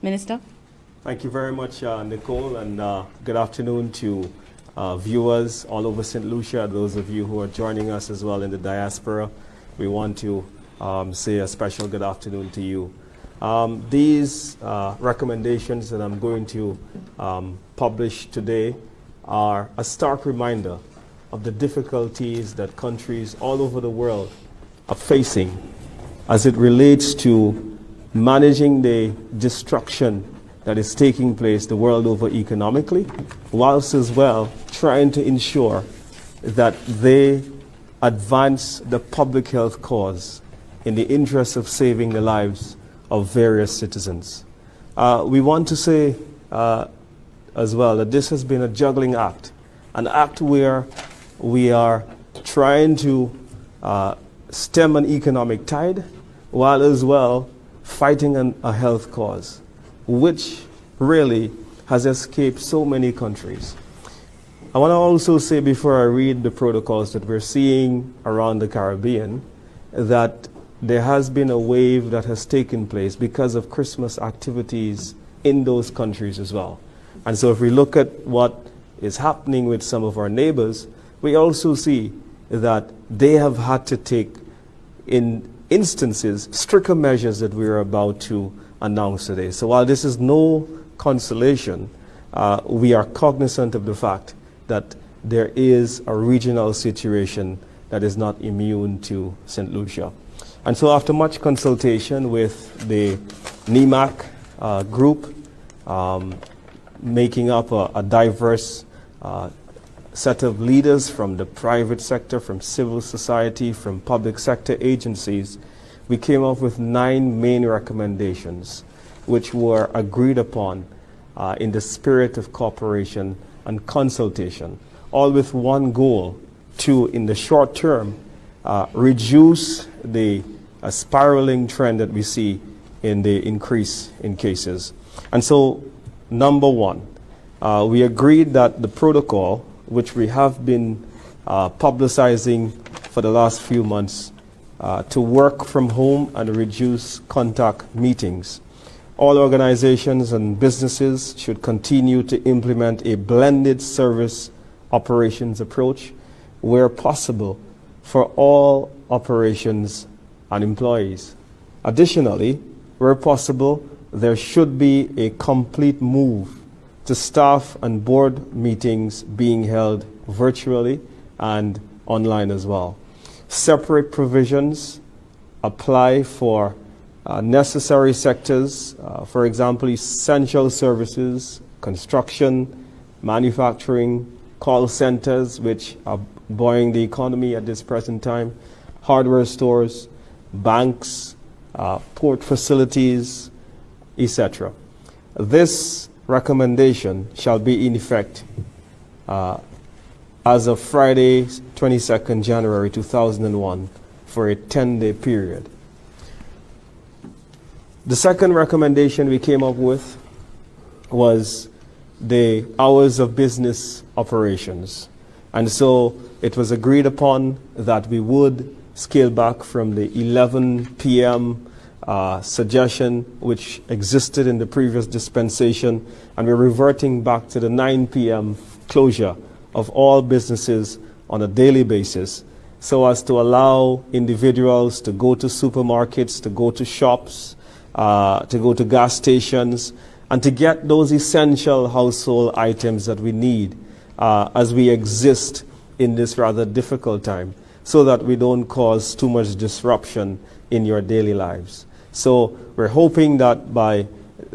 Minister. Thank you very much, Nicole, and good afternoon to viewers all over St. Lucia, those of you who are joining us as well in the diaspora. We want to say a special good afternoon to you. These recommendations that I'm going to publish today are a stark reminder of the difficulties that countries all over the world are facing as it relates to managing the destruction that is taking place the world over economically, whilst as well trying to ensure that they advance the public health cause in the interest of saving the lives of various citizens. We want to say as well that this has been a juggling act, an act where we are trying to stem an economic tide while as well fighting a health cause, which really has escaped so many countries. I want to also say, before I read the protocols that we're seeing around the Caribbean, that there has been a wave that has taken place because of Christmas activities in those countries as well. And so if we look at what is happening with some of our neighbors, we also see that they have had to take, in instances, stricter measures that we are about to announce today. So while this is no consolation, we are cognizant of the fact that there is a regional situation that is not immune to St. Lucia. And so after much consultation with the NEMAC group, making up a diverse set of leaders from the private sector, from civil society, from public sector agencies, we came up with 9 main recommendations which were agreed upon in the spirit of cooperation and consultation, all with one goal: to, in the short term, reduce the spiraling trend that we see in the increase in cases. And so, number 1, we agreed that the protocol, which we have been publicizing for the last few months, to work from home and reduce contact meetings. All organizations and businesses should continue to implement a blended service operations approach where possible for all operations and employees. Additionally, where possible, there should be a complete move to staff and board meetings being held virtually and online as well. Separate provisions apply for necessary sectors, for example, essential services, construction, manufacturing, call centers, which are buoying the economy at this present time, hardware stores, banks, port facilities, etc. This recommendation shall be in effect as of Friday, 22nd January 2001, for a 10-day period. The second recommendation we came up with was the hours of business operations. And so it was agreed upon that we would scale back from the 11 p.m. Suggestion which existed in the previous dispensation, and we're reverting back to the 9 p.m. closure of all businesses on a daily basis, so as to allow individuals to go to supermarkets, to go to shops, to go to gas stations, and to get those essential household items that we need as we exist in this rather difficult time, so that we don't cause too much disruption in your daily lives. So we're hoping that by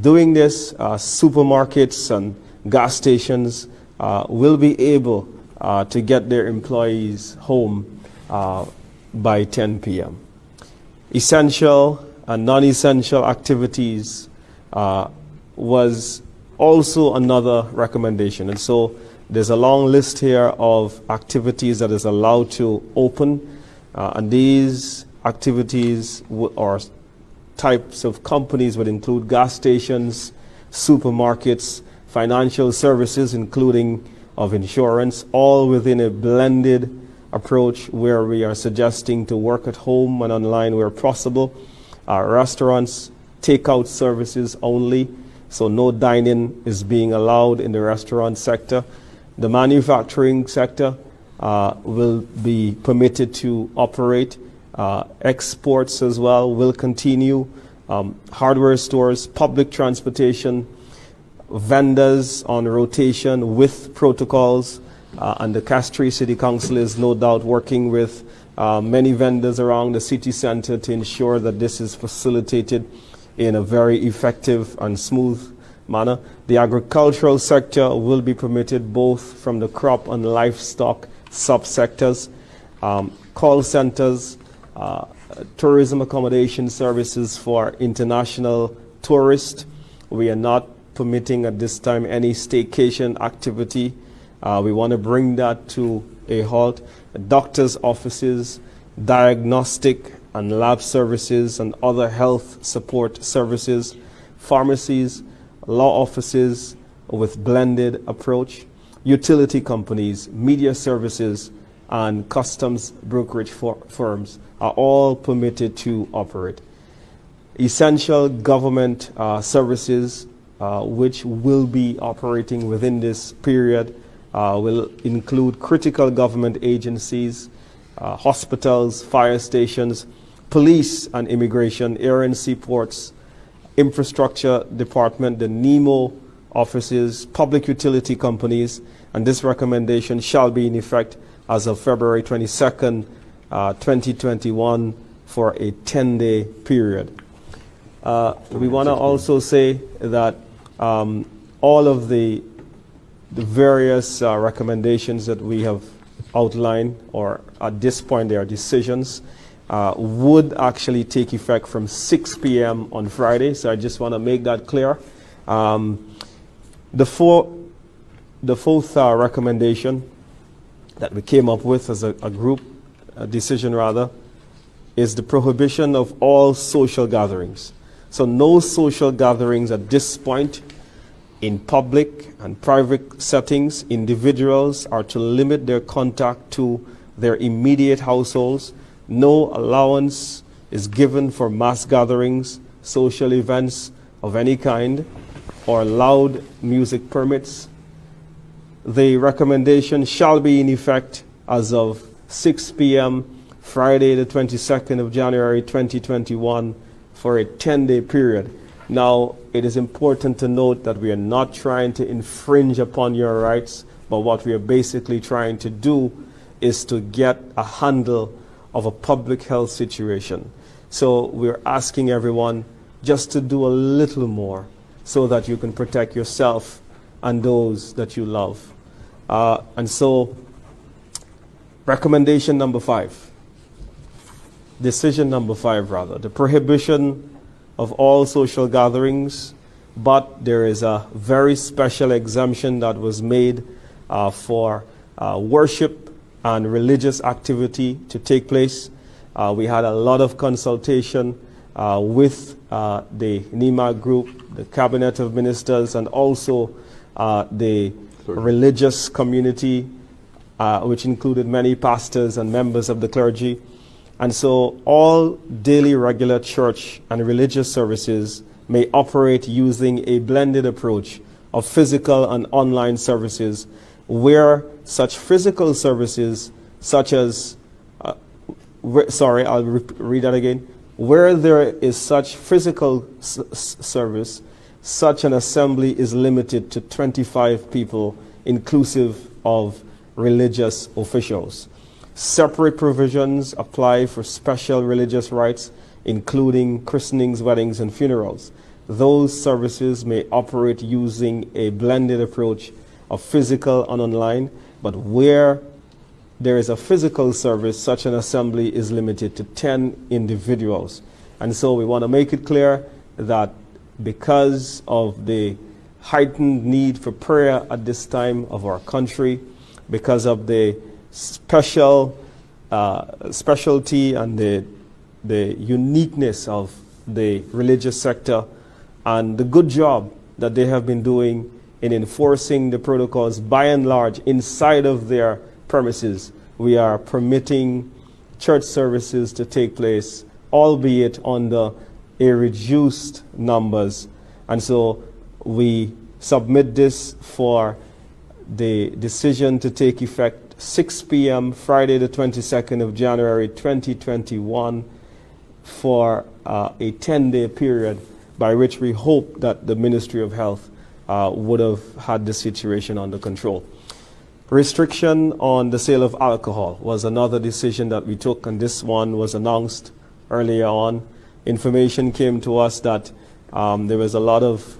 doing this, supermarkets and gas stations will be able to get their employees home by 10 p.m. Essential and non-essential activities was also another recommendation. And so there's a long list here of activities that is allowed to open, and these activities or types of companies would include gas stations, supermarkets, financial services, including of insurance, all within a blended approach where we are suggesting to work at home and online where possible. Restaurants, takeout services only, So no dining is being allowed in the restaurant sector. The manufacturing sector will be permitted to operate. Exports as well will continue. Hardware stores, public transportation, vendors on rotation with protocols. And the Castries City Council is no doubt working with many vendors around the city center to ensure that this is facilitated in a very effective and smooth manner. The agricultural sector will be permitted both from the crop and livestock subsectors, call centers, tourism accommodation services for international tourists. We are not permitting at this time any staycation activity. We want to bring that to a halt. Doctors' offices, diagnostic and lab services and other health support services, pharmacies, law offices with blended approach, utility companies, media services, and customs brokerage firms are all permitted to operate. Essential government services which will be operating within this period will include critical government agencies, hospitals, fire stations, police and immigration, air and seaports, infrastructure department, the NEMO offices, public utility companies, and this recommendation shall be in effect as of February 22nd, 2021 for a 10-day period. We want to also say that all of the various recommendations that we have outlined, or at this point they are decisions, would actually take effect from 6 p.m. on Friday. So I just want to make that clear. The fourth recommendation that we came up with as a group, a decision rather, is the prohibition of all social gatherings. So no social gatherings at this point in public and private settings. Individuals are to limit their contact to their immediate households. No allowance is given for mass gatherings, social events of any kind, or loud music permits. The recommendation shall be in effect as of 6 p.m. Friday, the 22nd of January, 2021, for a 10-day period. Now, it is important to note that we are not trying to infringe upon your rights, but what we are basically trying to do is to get a handle of a public health situation. So we're asking everyone just to do a little more so that you can protect yourself and those that you love. And so, recommendation number 5, decision number 5 rather, the prohibition of all social gatherings, but there is a very special exemption that was made for worship and religious activity to take place. We had a lot of consultation with the NEMA group, the Cabinet of Ministers, and also the religious community, which included many pastors and members of the clergy. And so all daily regular church and religious services may operate using a blended approach of physical and online services, where such physical services such as, read that again. Where there is such physical service, such an assembly is limited to 25 people, inclusive of religious officials. Separate provisions apply for special religious rites, including christenings, weddings, and funerals. Those services may operate using a blended approach of physical and online, but where there is a physical service, such an assembly is limited to 10 individuals. And so we want to make it clear that because of the heightened need for prayer at this time of our country, because of the specialty and the uniqueness of the religious sector and the good job that they have been doing in enforcing the protocols by and large inside of their premises, we are permitting church services to take place, albeit under a reduced numbers. And so We submit this for the decision to take effect 6 p.m. Friday the 22nd of January 2021 for a 10-day period, by which we hope that the Ministry of Health would have had the situation under control. Restriction on the sale of alcohol was another decision that we took, and this one was announced earlier on. Information came to us that there was a lot of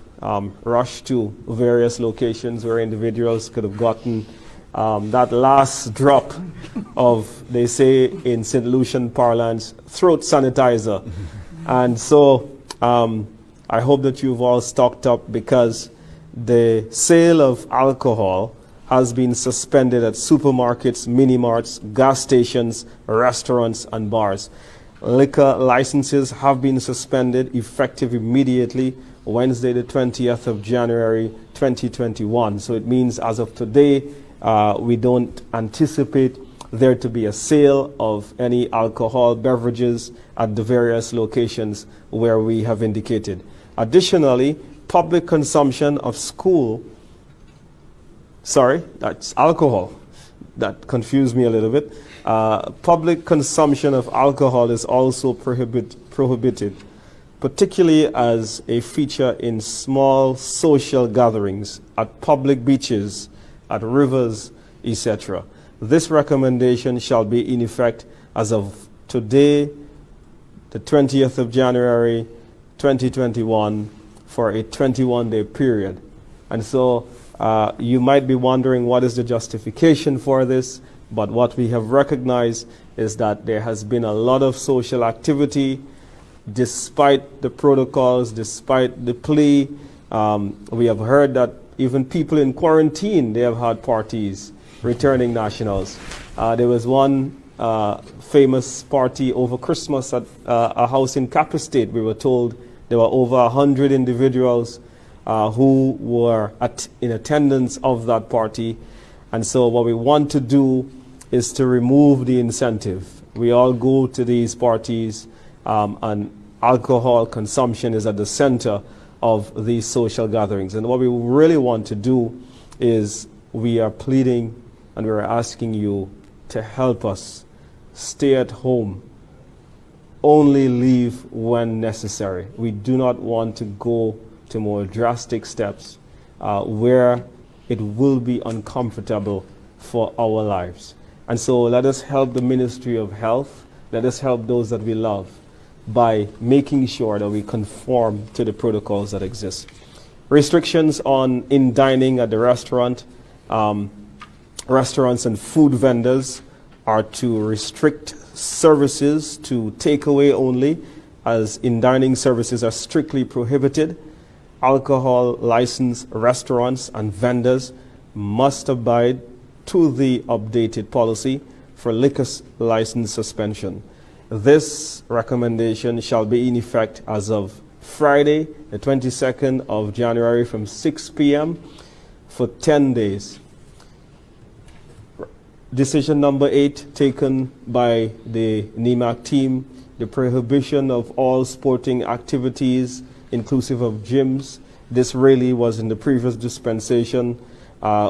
rush to various locations where individuals could have gotten that last drop of, they say in St. Lucian parlance, throat sanitizer. And so I hope that you've all stocked up, because the sale of alcohol has been suspended at supermarkets, mini-marts, gas stations, restaurants, and bars. Liquor licenses have been suspended effective immediately, Wednesday the 20th of January 2021. So it means as of today, we don't anticipate there to be a sale of any alcohol beverages at the various locations where we have indicated. Additionally, public consumption of that's alcohol. That confused me a little bit. Public consumption of alcohol is also prohibited, particularly as a feature in small social gatherings, at public beaches, at rivers, etc. This recommendation shall be in effect as of today, the 20th of January 2021, for a 21-day period. And so you might be wondering, what is the justification for this? But what we have recognized is that there has been a lot of social activity despite the protocols, despite the plea. We have heard that even people in quarantine, they have had parties, returning nationals. There was one famous party over Christmas at a house in Cap Estate. We were told there were over 100 individuals who were in attendance of that party. And so what we want to do is to remove the incentive. We all go to these parties, and alcohol consumption is at the center of these social gatherings. And what we really want to do is, we are pleading and we're asking you to help us stay at home. Only leave when necessary. We do not want to go to more drastic steps where it will be uncomfortable for our lives. And so let us help the Ministry of Health. Let us help those that we love by making sure that we conform to the protocols that exist. Restrictions on in dining at the restaurant. Restaurants and food vendors are to restrict services to takeaway only, as in dining services are strictly prohibited. Alcohol licensed restaurants and vendors must abide to the updated policy for liquor license suspension. This recommendation shall be in effect as of Friday, the 22nd of January from 6 p.m. for 10 days. Decision number 8, taken by the NEMAC team, the prohibition of all sporting activities, inclusive of gyms. This really was in the previous dispensation.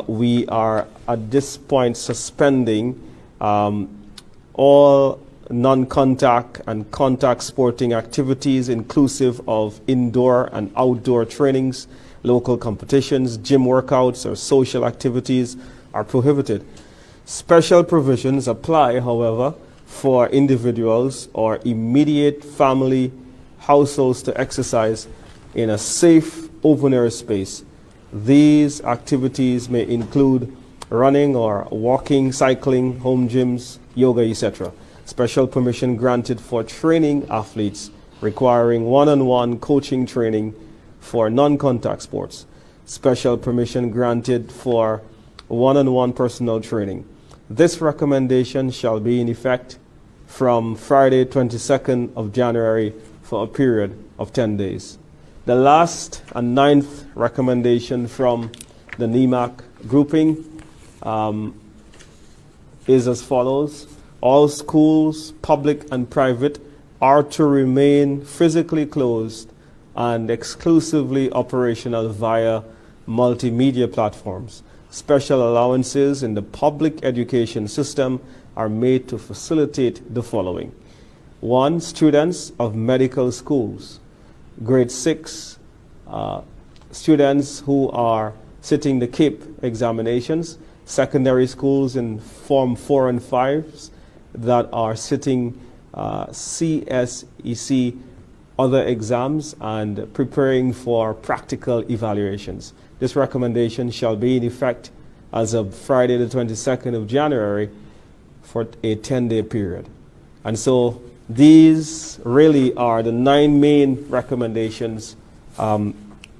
We are at this point suspending all non-contact and contact sporting activities, inclusive of indoor and outdoor trainings. Local competitions, gym workouts, or social activities are prohibited. Special provisions apply, however, for individuals or immediate family households to exercise in a safe open-air space. These activities may include running or walking, cycling, home gyms, yoga, etc. Special permission granted for training athletes requiring one-on-one coaching training for non-contact sports. Special permission granted for one-on-one personal training. This recommendation shall be in effect from Friday, 22nd of January for a period of 10 days. The last and 9th recommendation from the NEMAC grouping is as follows. All schools, public and private, are to remain physically closed and exclusively operational via multimedia platforms. Special allowances in the public education system are made to facilitate the following. 1. Students of medical schools. Grade 6, students who are sitting the CAPE examinations. Secondary schools in Form 4 and 5s that are sitting CSEC other exams and preparing for practical evaluations. This recommendation shall be in effect as of Friday the 22nd of January for a 10-day period. And so these really are the 9 main recommendations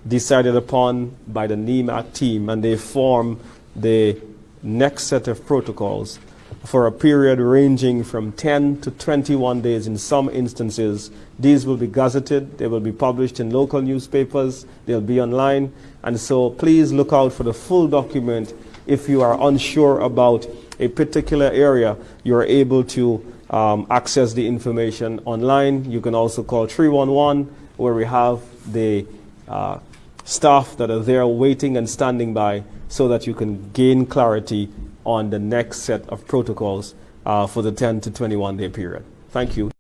decided upon by the NEMAC team, and they form the next set of protocols for a period ranging from 10 to 21 days in some instances. These will be gazetted, they will be published in local newspapers, they'll be online, and so please look out for the full document. If you are unsure about a particular area, you're able to access the information online. You can also call 311, where we have the staff that are there waiting and standing by so that you can gain clarity on the next set of protocols for the 10 to 21 day period. Thank you.